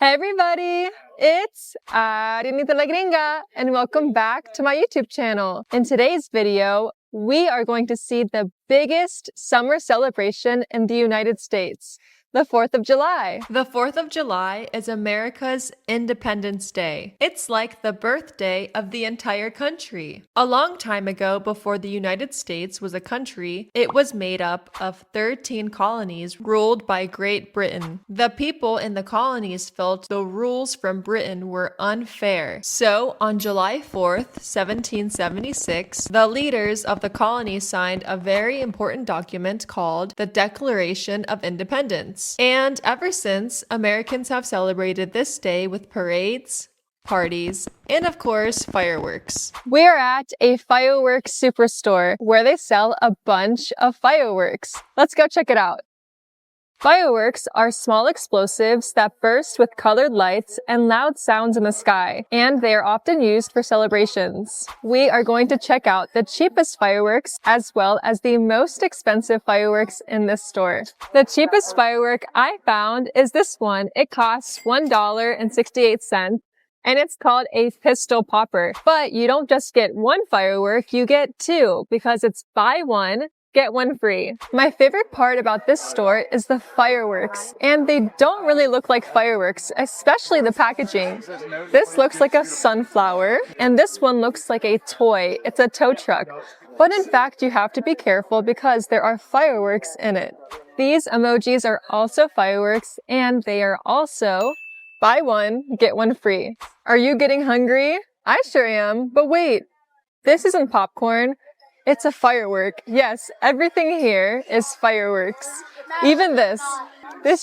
Hey everybody, it's Arenita la Gringa and welcome back to my YouTube channel. In today's video, we are going to see the biggest summer celebration in the United States, the 4th of July. The 4th of July is America's Independence Day. It's like the birthday of the entire country. A long time ago, before the United States was a country, it was made up of 13 colonies ruled by Great Britain. The people in the colonies felt the rules from Britain were unfair. So, on July 4th, 1776, the leaders of the colonies signed a very important document called the Declaration of Independence. And ever since, Americans have celebrated this day with parades, parties, and of course, fireworks. We're at a fireworks superstore where they sell a bunch of fireworks. Let's go check it out. Fireworks are small explosives that burst with colored lights and loud sounds in the sky, and they are often used for celebrations. We are going to check out the cheapest fireworks as well as the most expensive fireworks in this store. The cheapest firework I found is this one. It costs $1.68. And it's called a pistol popper. But you don't just get one firework, you get two because it's buy one, get one free. My favorite part about this store is the fireworks, and they don't really look like fireworks, especially the packaging. This looks like a sunflower, and this one looks like a toy. It's a tow truck. But in fact, you have to be careful because there are fireworks in it. These emojis are also fireworks, and they are also buy one, get one free. Are you getting hungry? I sure am. But wait, this isn't popcorn. It's a firework. Yes, everything here is fireworks. Even this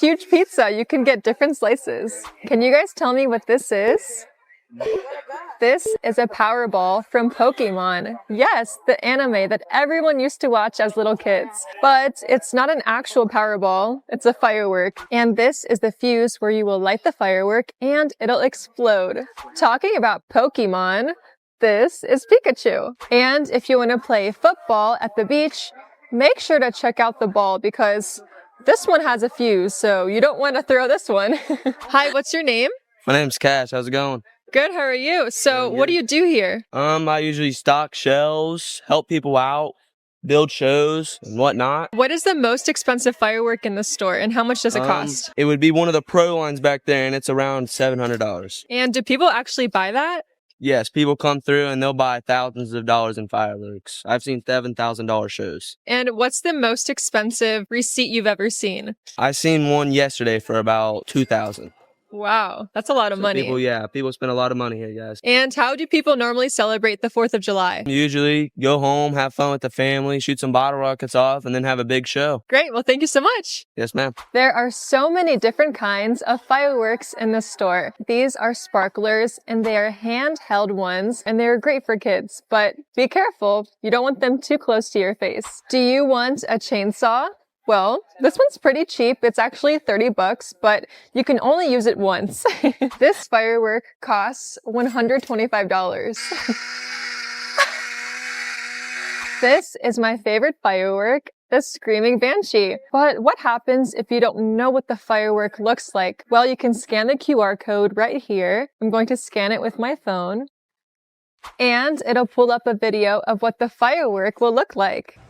huge pizza, you can get different slices. Can you guys tell me what this is? This is a Powerball from Pokemon. Yes, the anime that everyone used to watch as little kids. But it's not an actual Powerball, it's a firework. And this is the fuse where you will light the firework and it'll explode. Talking about Pokemon, this is Pikachu. And if you want to play football at the beach, make sure to check out the ball because this one has a fuse, so you don't want to throw this one. Hi, what's your name? My name's Cash. How's it going? Good, how are you? So what do you do here? I usually stock shelves, help people out, build shows and whatnot. What is the most expensive firework in the store and how much does it cost? It would be one of the pro lines back there and it's around $700. And do people actually buy that? Yes, people come through and they'll buy thousands of dollars in fireworks. I've seen $7,000 shows. And what's the most expensive receipt you've ever seen? I seen one yesterday for about $2,000. Wow, that's a lot of money. People spend a lot of money here, guys. And how do people normally celebrate the 4th of July? Usually go home, have fun with the family, shoot some bottle rockets off, and then have a big show. Great, well thank you so much. Yes, ma'am. There are so many different kinds of fireworks in the store. These are sparklers and they are handheld ones and they're great for kids, but be careful, you don't want them too close to your face. Do you want a chainsaw? Well, this one's pretty cheap. It's actually $30, but you can only use it once. This firework costs $125. This is my favorite firework, the Screaming Banshee. But what happens if you don't know what the firework looks like? Well, you can scan the QR code right here. I'm going to scan it with my phone. And it'll pull up a video of what the firework will look like.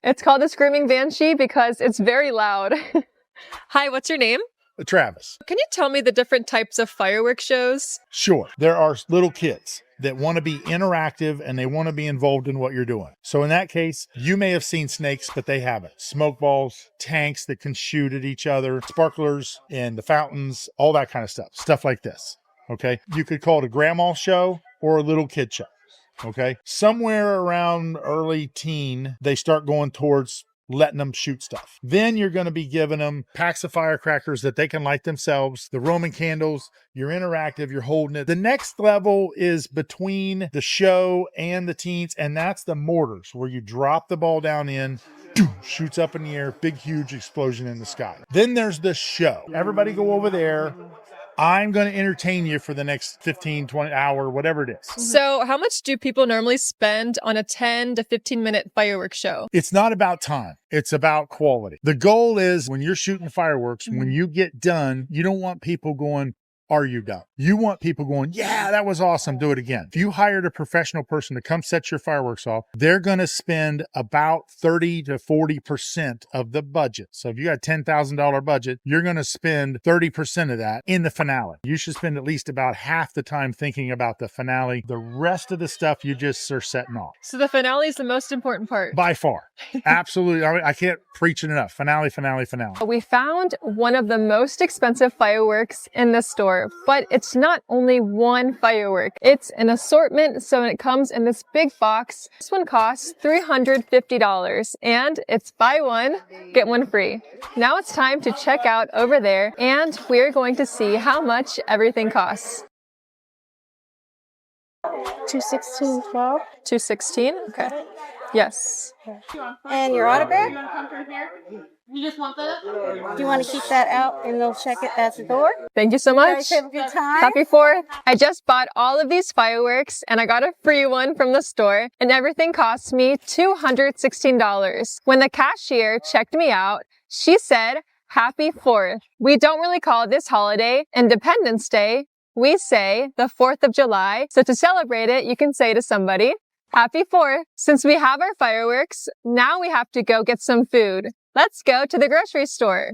It's called the Screaming Banshee because it's very loud. Hi, what's your name? Travis. Can you tell me the different types of fireworks shows? Sure. There are little kids that want to be interactive and they want to be involved in what you're doing. So in that case, you may have seen snakes, but they haven't. Smoke balls, tanks that can shoot at each other, sparklers and the fountains, all that kind of stuff. Stuff like this. Okay. You could call it a grandma show or a little kid show. Okay. Somewhere around early teen, they start going towards letting them shoot stuff. Then you're going to be giving them packs of firecrackers that they can light themselves, the Roman candles, you're interactive, you're holding it. The next level is between the show and the teens, and that's the mortars, where you drop the ball down in, shoots up in the air, big, huge explosion in the sky. Then there's the show. Everybody go over there. I'm going to entertain you for the next 15, 20 hour, whatever it is. So how much do people normally spend on a 10 to 15-minute fireworks show? It's not about time. It's about quality. The goal is when you're shooting fireworks, when you get done, you don't want people going, "Are you done?" You want people going, "Yeah, that was awesome. Do it again." If you hired a professional person to come set your fireworks off, they're going to spend about 30 to 40% of the budget. So if you got a $10,000 budget, you're going to spend 30% of that in the finale. You should spend at least about half the time thinking about the finale. The rest of the stuff you just are setting off. So the finale is the most important part. By far. Absolutely. I can't preach it enough. Finale, finale, finale. We found one of the most expensive fireworks in the store, but it's not only one firework. It's an assortment, so it comes in this big box. This one costs $350, and it's buy one, get one free. Now it's time to check out over there, and we're going to see how much everything costs. $216, well. $216? Okay. Yes. And your autograph? You just want that? Do you want to keep that out and they'll check it at the door? Thank you so much. Guys have a good time. Happy 4th. I just bought all of these fireworks and I got a free one from the store, and everything cost me $216. When the cashier checked me out, she said, "Happy 4th. We don't really call this holiday Independence Day. We say the 4th of July. So to celebrate it, you can say to somebody, Happy 4th. Since we have our fireworks, now we have to go get some food. Let's go to the grocery store."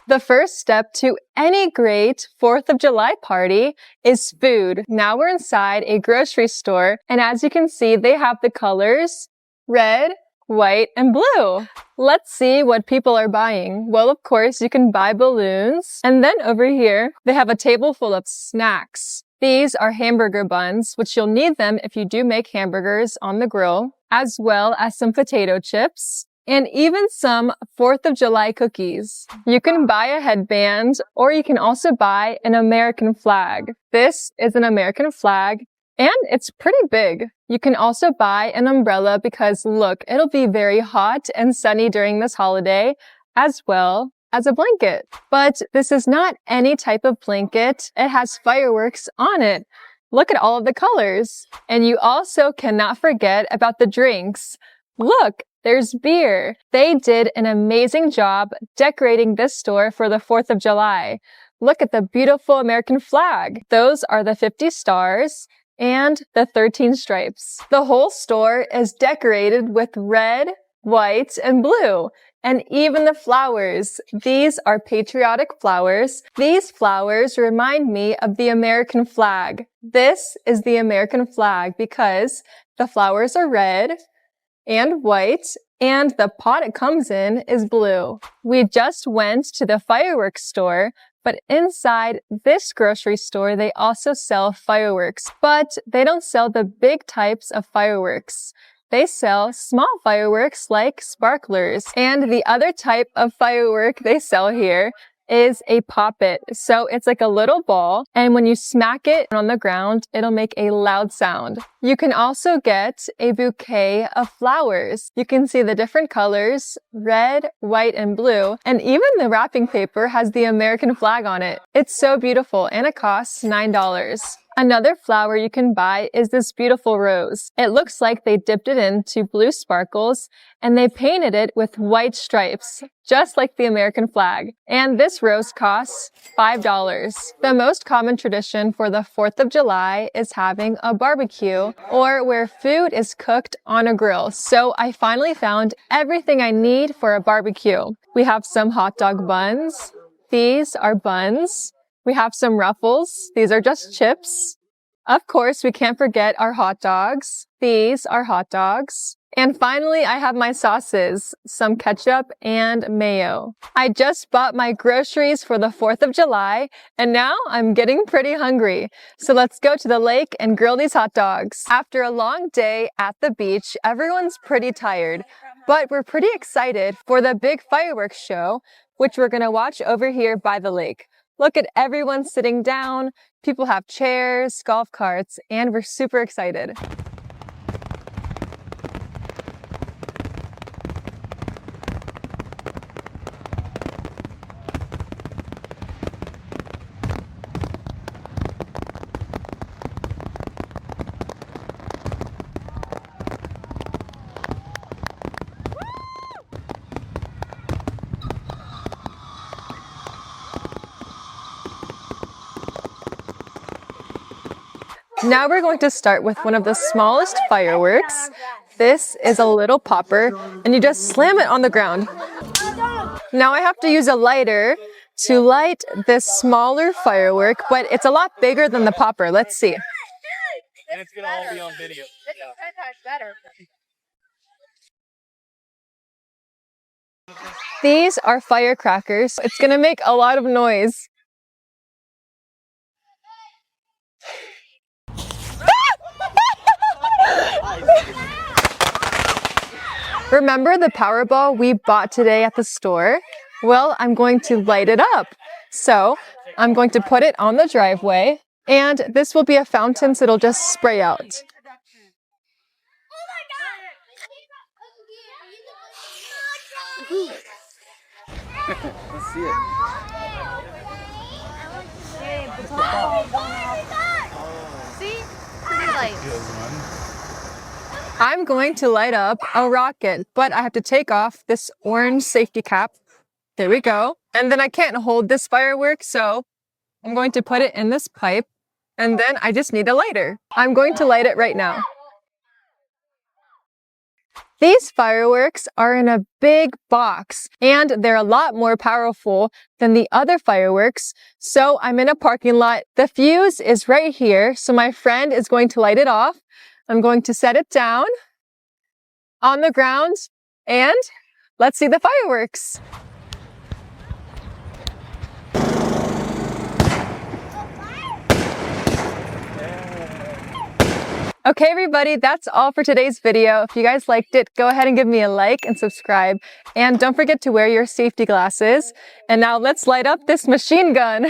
The first step to any great 4th of July party is food. Now we're inside a grocery store, and as you can see, they have the colors red, white, and blue. Let's see what people are buying. Well, of course, you can buy balloons. And then over here, they have a table full of snacks. These are hamburger buns, which you'll need them if you do make hamburgers on the grill, as well as some potato chips, and even some 4th of July cookies. You can buy a headband, or you can also buy an American flag. This is an American flag, and it's pretty big. You can also buy an umbrella because look, it'll be very hot and sunny during this holiday, as well as a blanket. But this is not any type of blanket. It has fireworks on it. Look at all of the colors. And you also cannot forget about the drinks. Look, there's beer. They did an amazing job decorating this store for the 4th of July. Look at the beautiful American flag. Those are the 50 stars and the 13 stripes. The whole store is decorated with red, white, and blue. And even the flowers. These are patriotic flowers. These flowers remind me of the American flag. This is the American flag because the flowers are red and white, and the pot it comes in is blue. We just went to the fireworks store, but inside this grocery store, they also sell fireworks, but they don't sell the big types of fireworks. They sell small fireworks like sparklers. And the other type of firework they sell here is a poppet. So it's like a little ball, and when you smack it on the ground, it'll make a loud sound. You can also get a bouquet of flowers. You can see the different colors, red, white, and blue, and even the wrapping paper has the American flag on it. It's so beautiful, and it costs $9. Another flower you can buy is this beautiful rose. It looks like they dipped it into blue sparkles and they painted it with white stripes, just like the American flag. And this rose costs $5. The most common tradition for the 4th of July is having a barbecue, or where food is cooked on a grill. So I finally found everything I need for a barbecue. We have some hot dog buns. These are buns. We have some Ruffles. These are just chips. Of course, we can't forget our hot dogs. These are hot dogs. And finally, I have my sauces, some ketchup and mayo. I just bought my groceries for the 4th of July, and now I'm getting pretty hungry. So let's go to the lake and grill these hot dogs. After a long day at the beach, everyone's pretty tired, but we're pretty excited for the big fireworks show, which we're gonna watch over here by the lake. Look at everyone sitting down. People have chairs, golf carts, and we're super excited. Now we're going to start with one of the smallest fireworks. This is a little popper, and you just slam it on the ground. Now I have to use a lighter to light this smaller firework, but it's a lot bigger than the popper. Let's see. And it's gonna all be on video. These are firecrackers. It's gonna make a lot of noise. Remember the Powerball we bought today at the store? Well, I'm going to light it up. So I'm going to put it on the driveway, and this will be a fountain, so it'll just spray out. Let's see it. See? Pretty light. I'm going to light up a rocket, but I have to take off this orange safety cap. There we go. And then I can't hold this firework, so I'm going to put it in this pipe, and then I just need a lighter. I'm going to light it right now. These fireworks are in a big box, and they're a lot more powerful than the other fireworks. So I'm in a parking lot. The fuse is right here, so my friend is going to light it off. I'm going to set it down on the ground, and let's see the fireworks. Okay, everybody, that's all for today's video. If you guys liked it, go ahead and give me a like and subscribe. And don't forget to wear your safety glasses. And now let's light up this machine gun.